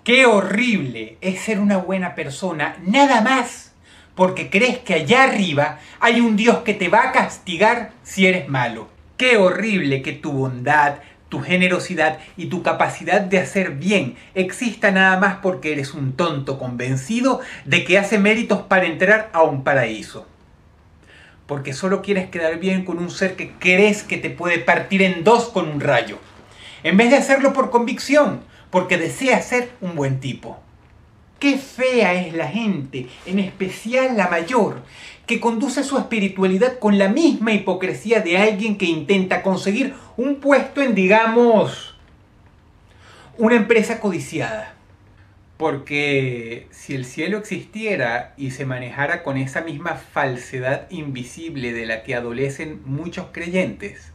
Qué horrible es ser una buena persona nada más porque crees que allá arriba hay un Dios que te va a castigar si eres malo. Qué horrible que tu bondad, tu generosidad y tu capacidad de hacer bien exista nada más porque eres un tonto convencido de que hace méritos para entrar a un paraíso. Porque solo quieres quedar bien con un ser que crees que te puede partir en dos con un rayo, en vez de hacerlo por convicción, porque deseas ser un buen tipo. Qué fea es la gente, en especial la mayor, que conduce su espiritualidad con la misma hipocresía de alguien que intenta conseguir un puesto en, digamos, una empresa codiciada. Porque si el cielo existiera y se manejara con esa misma falsedad invisible de la que adolecen muchos creyentes,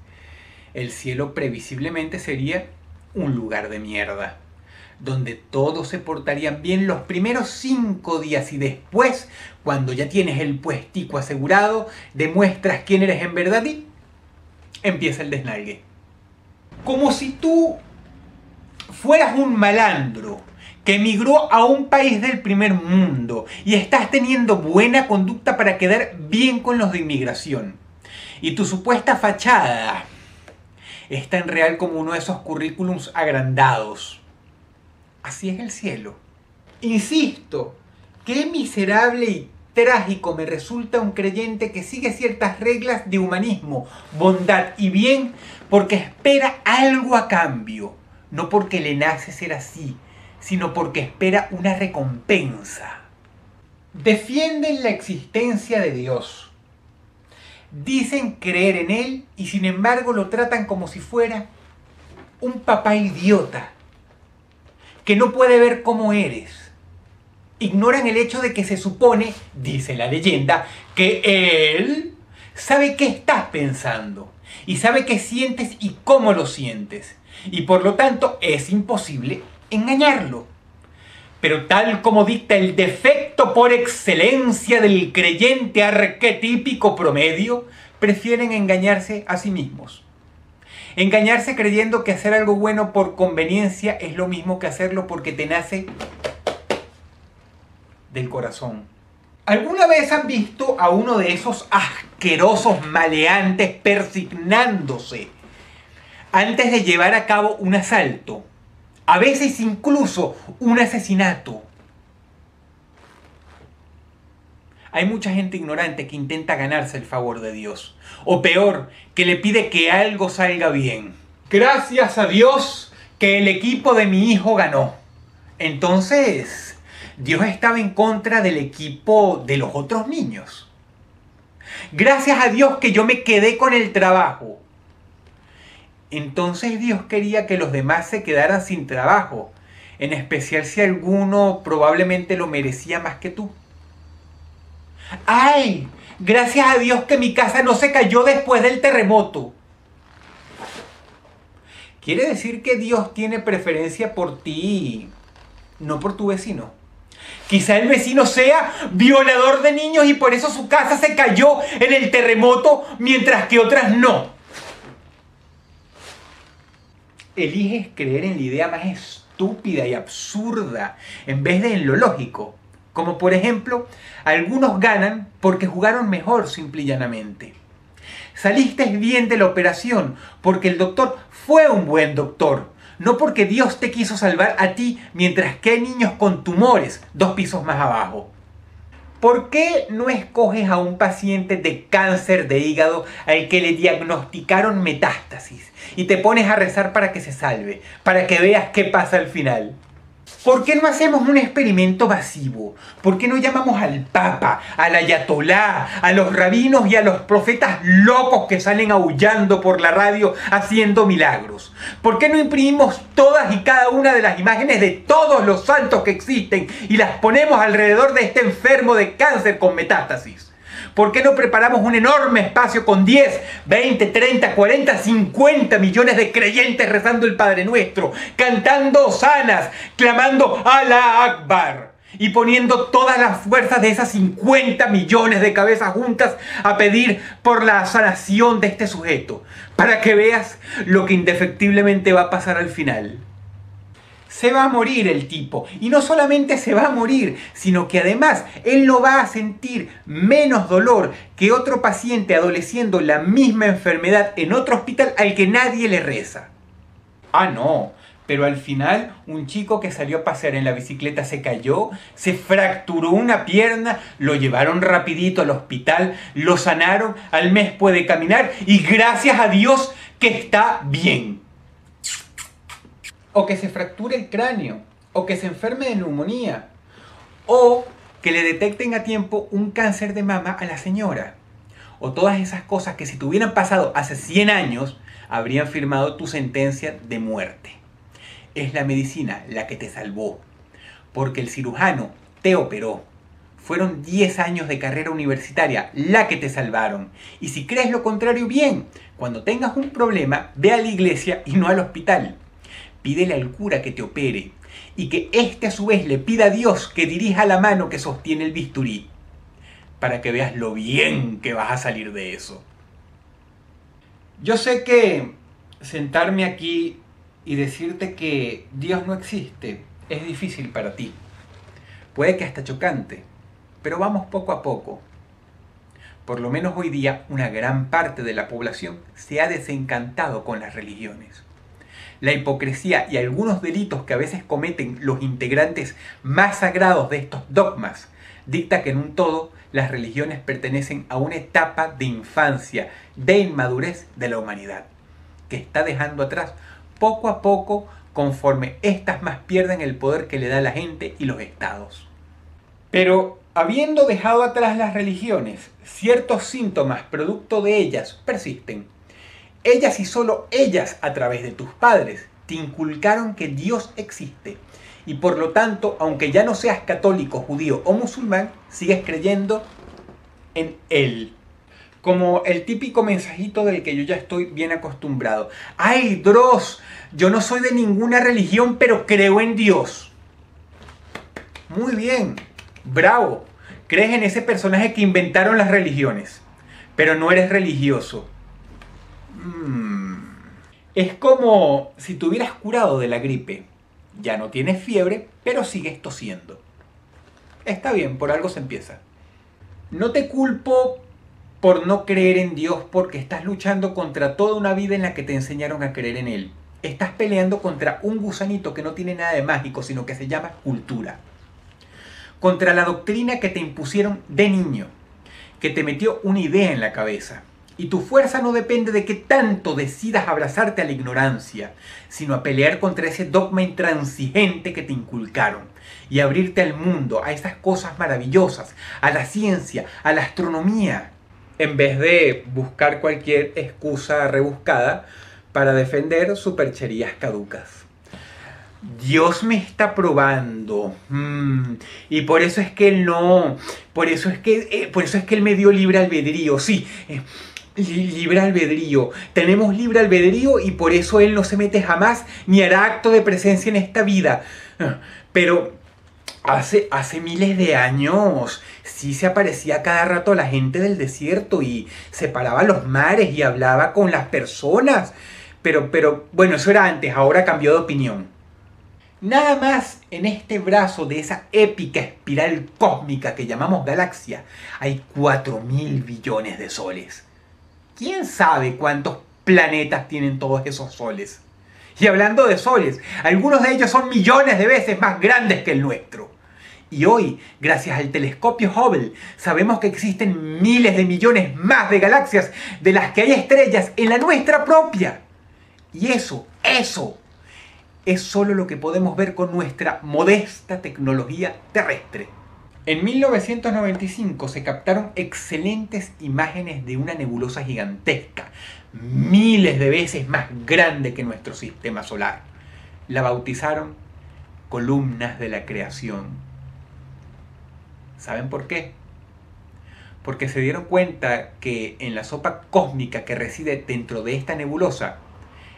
el cielo previsiblemente sería un lugar de mierda, donde todos se portarían bien los primeros 5 días y después, cuando ya tienes el puestico asegurado, demuestras quién eres en verdad y empieza el desnalgue. Como si tú fueras un malandro que emigró a un país del primer mundo y estás teniendo buena conducta para quedar bien con los de inmigración. Y tu supuesta fachada es tan real como uno de esos currículums agrandados. Así es el cielo. Insisto, qué miserable y trágico me resulta un creyente que sigue ciertas reglas de humanismo, bondad y bien porque espera algo a cambio. No porque le nace ser así, sino porque espera una recompensa. Defienden la existencia de Dios. Dicen creer en Él y sin embargo lo tratan como si fuera un papá idiota que no puede ver cómo eres. Ignoran el hecho de que se supone, dice la leyenda, que Él sabe qué estás pensando y sabe qué sientes y cómo lo sientes. Y por lo tanto es imposible engañarlo. Pero tal como dicta el defecto por excelencia del creyente arquetípico promedio, prefieren engañarse a sí mismos. Engañarse creyendo que hacer algo bueno por conveniencia es lo mismo que hacerlo porque te nace del corazón. ¿Alguna vez han visto a uno de esos asquerosos maleantes persignándose antes de llevar a cabo un asalto? A veces incluso un asesinato. Hay mucha gente ignorante que intenta ganarse el favor de Dios. O peor, que le pide que algo salga bien. Gracias a Dios que el equipo de mi hijo ganó. Entonces, Dios estaba en contra del equipo de los otros niños. Gracias a Dios que yo me quedé con el trabajo. Entonces Dios quería que los demás se quedaran sin trabajo, en especial si alguno probablemente lo merecía más que tú. ¡Ay! Gracias a Dios que mi casa no se cayó después del terremoto. Quiere decir que Dios tiene preferencia por ti, no por tu vecino. Quizá el vecino sea violador de niños y por eso su casa se cayó en el terremoto, mientras que otras no. Eliges creer en la idea más estúpida y absurda en vez de en lo lógico. Como por ejemplo, algunos ganan porque jugaron mejor simple y llanamente. Saliste bien de la operación porque el doctor fue un buen doctor, no porque Dios te quiso salvar a ti mientras que hay niños con tumores 2 pisos más abajo. ¿Por qué no escoges a un paciente de cáncer de hígado al que le diagnosticaron metástasis y te pones a rezar para que se salve, para que veas qué pasa al final? ¿Por qué no hacemos un experimento masivo? ¿Por qué no llamamos al Papa, al Ayatolá, a los rabinos y a los profetas locos que salen aullando por la radio haciendo milagros? ¿Por qué no imprimimos todas y cada una de las imágenes de todos los santos que existen y las ponemos alrededor de este enfermo de cáncer con metástasis? ¿Por qué no preparamos un enorme espacio con 10, 20, 30, 40, 50 millones de creyentes rezando el Padre Nuestro, cantando hosanas, clamando Alá Akbar y poniendo todas las fuerzas de esas 50 millones de cabezas juntas a pedir por la sanación de este sujeto, para que veas lo que indefectiblemente va a pasar al final? Se va a morir el tipo. Y no solamente se va a morir, sino que además él no va a sentir menos dolor que otro paciente adoleciendo la misma enfermedad en otro hospital al que nadie le reza. Ah, no. Pero al final un chico que salió a pasear en la bicicleta se cayó, se fracturó una pierna, lo llevaron rapidito al hospital, lo sanaron, al mes puede caminar y gracias a Dios que está bien. O que se fracture el cráneo, o que se enferme de neumonía, o que le detecten a tiempo un cáncer de mama a la señora. O todas esas cosas que si te hubieran pasado hace 100 años, habrían firmado tu sentencia de muerte. Es la medicina la que te salvó, porque el cirujano te operó. Fueron 10 años de carrera universitaria la que te salvaron. Y si crees lo contrario, bien, cuando tengas un problema, ve a la iglesia y no al hospital. Pídele al cura que te opere y que éste a su vez le pida a Dios que dirija la mano que sostiene el bisturí, para que veas lo bien que vas a salir de eso. Yo sé que sentarme aquí y decirte que Dios no existe es difícil para ti. Puede que hasta chocante, pero vamos poco a poco. Por lo menos hoy día una gran parte de la población se ha desencantado con las religiones. La hipocresía y algunos delitos que a veces cometen los integrantes más sagrados de estos dogmas dicta que en un todo las religiones pertenecen a una etapa de infancia, de inmadurez de la humanidad, que está dejando atrás poco a poco conforme éstas más pierden el poder que le da la gente y los estados. Pero habiendo dejado atrás las religiones, ciertos síntomas producto de ellas persisten. Ellas y solo ellas, a través de tus padres, te inculcaron que Dios existe. Y por lo tanto, aunque ya no seas católico, judío o musulmán, sigues creyendo en Él. Como el típico mensajito del que yo ya estoy bien acostumbrado. ¡Ay, Dross! Yo no soy de ninguna religión, pero creo en Dios. Muy bien. Bravo. Crees en ese personaje que inventaron las religiones, pero no eres religioso. Es como si te hubieras curado de la gripe. Ya no tienes fiebre, pero sigues tosiendo. Está bien, por algo se empieza. No te culpo por no creer en Dios, porque estás luchando contra toda una vida en la que te enseñaron a creer en Él. Estás peleando contra un gusanito que no tiene nada de mágico, sino que se llama cultura. Contra la doctrina que te impusieron de niño, que te metió una idea en la cabeza. Y tu fuerza no depende de qué tanto decidas abrazarte a la ignorancia, sino a pelear contra ese dogma intransigente que te inculcaron y abrirte al mundo, a esas cosas maravillosas, a la ciencia, a la astronomía, en vez de buscar cualquier excusa rebuscada para defender supercherías caducas. Dios me está probando. Y por eso es que Él no. Por eso es que Él me dio libre albedrío. Sí, libre albedrío. Tenemos libre albedrío y por eso Él no se mete jamás ni hará acto de presencia en esta vida. Pero hace miles de años sí se aparecía cada rato a la gente del desierto y separaba los mares y hablaba con las personas. Pero bueno, eso era antes, ahora cambió de opinión. Nada más en este brazo de esa épica espiral cósmica que llamamos galaxia hay 4.000 billones de soles. ¿Quién sabe cuántos planetas tienen todos esos soles? Y hablando de soles, algunos de ellos son millones de veces más grandes que el nuestro. Y hoy, gracias al telescopio Hubble, sabemos que existen miles de millones más de galaxias de las que hay estrellas en la nuestra propia. Y eso es solo lo que podemos ver con nuestra modesta tecnología terrestre. En 1995 se captaron excelentes imágenes de una nebulosa gigantesca, miles de veces más grande que nuestro sistema solar. La bautizaron columnas de la creación. ¿Saben por qué? Porque se dieron cuenta que en la sopa cósmica que reside dentro de esta nebulosa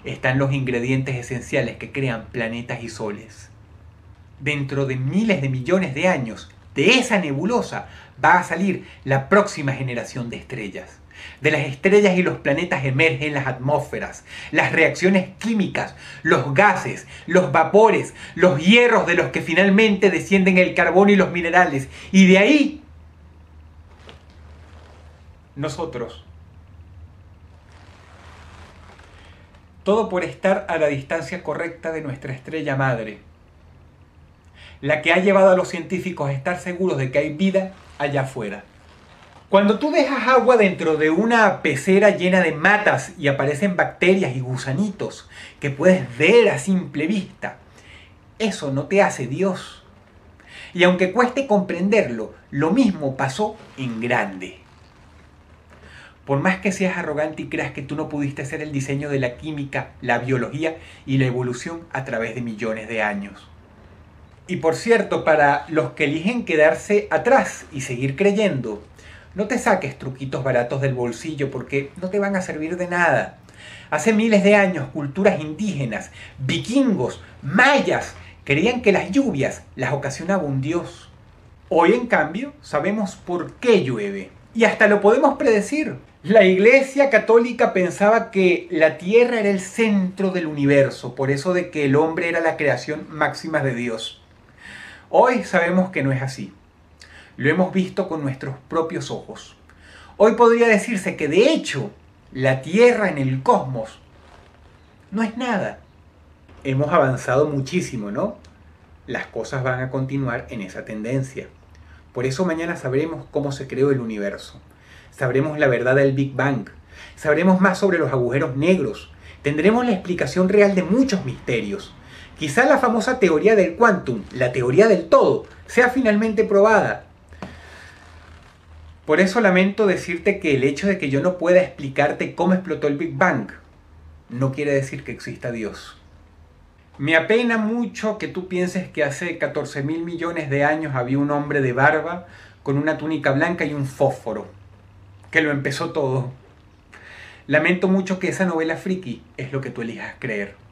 están los ingredientes esenciales que crean planetas y soles. Dentro de miles de millones de años, de esa nebulosa va a salir la próxima generación de estrellas. De las estrellas y los planetas emergen las atmósferas, las reacciones químicas, los gases, los vapores, los hierros de los que finalmente descienden el carbón y los minerales. Y de ahí, nosotros. Todo por estar a la distancia correcta de nuestra estrella madre, la que ha llevado a los científicos a estar seguros de que hay vida allá afuera. Cuando tú dejas agua dentro de una pecera llena de matas y aparecen bacterias y gusanitos que puedes ver a simple vista, eso no te hace Dios. Y aunque cueste comprenderlo, lo mismo pasó en grande. Por más que seas arrogante y creas que tú no pudiste hacer el diseño de la química, la biología y la evolución a través de millones de años. Y por cierto, para los que eligen quedarse atrás y seguir creyendo, no te saques truquitos baratos del bolsillo porque no te van a servir de nada. Hace miles de años, culturas indígenas, vikingos, mayas, creían que las lluvias las ocasionaba un dios. Hoy, en cambio, sabemos por qué llueve. Y hasta lo podemos predecir. La Iglesia Católica pensaba que la Tierra era el centro del universo, por eso de que el hombre era la creación máxima de Dios. Hoy sabemos que no es así. Lo hemos visto con nuestros propios ojos. Hoy podría decirse que de hecho la Tierra en el cosmos no es nada. Hemos avanzado muchísimo, ¿no? Las cosas van a continuar en esa tendencia. Por eso mañana sabremos cómo se creó el universo. Sabremos la verdad del Big Bang. Sabremos más sobre los agujeros negros. Tendremos la explicación real de muchos misterios. Quizá la famosa teoría del quantum, la teoría del todo, sea finalmente probada. Por eso lamento decirte que el hecho de que yo no pueda explicarte cómo explotó el Big Bang no quiere decir que exista Dios. Me apena mucho que tú pienses que hace 14.000 millones de años había un hombre de barba con una túnica blanca y un fósforo, que lo empezó todo. Lamento mucho que esa novela friki es lo que tú elijas creer.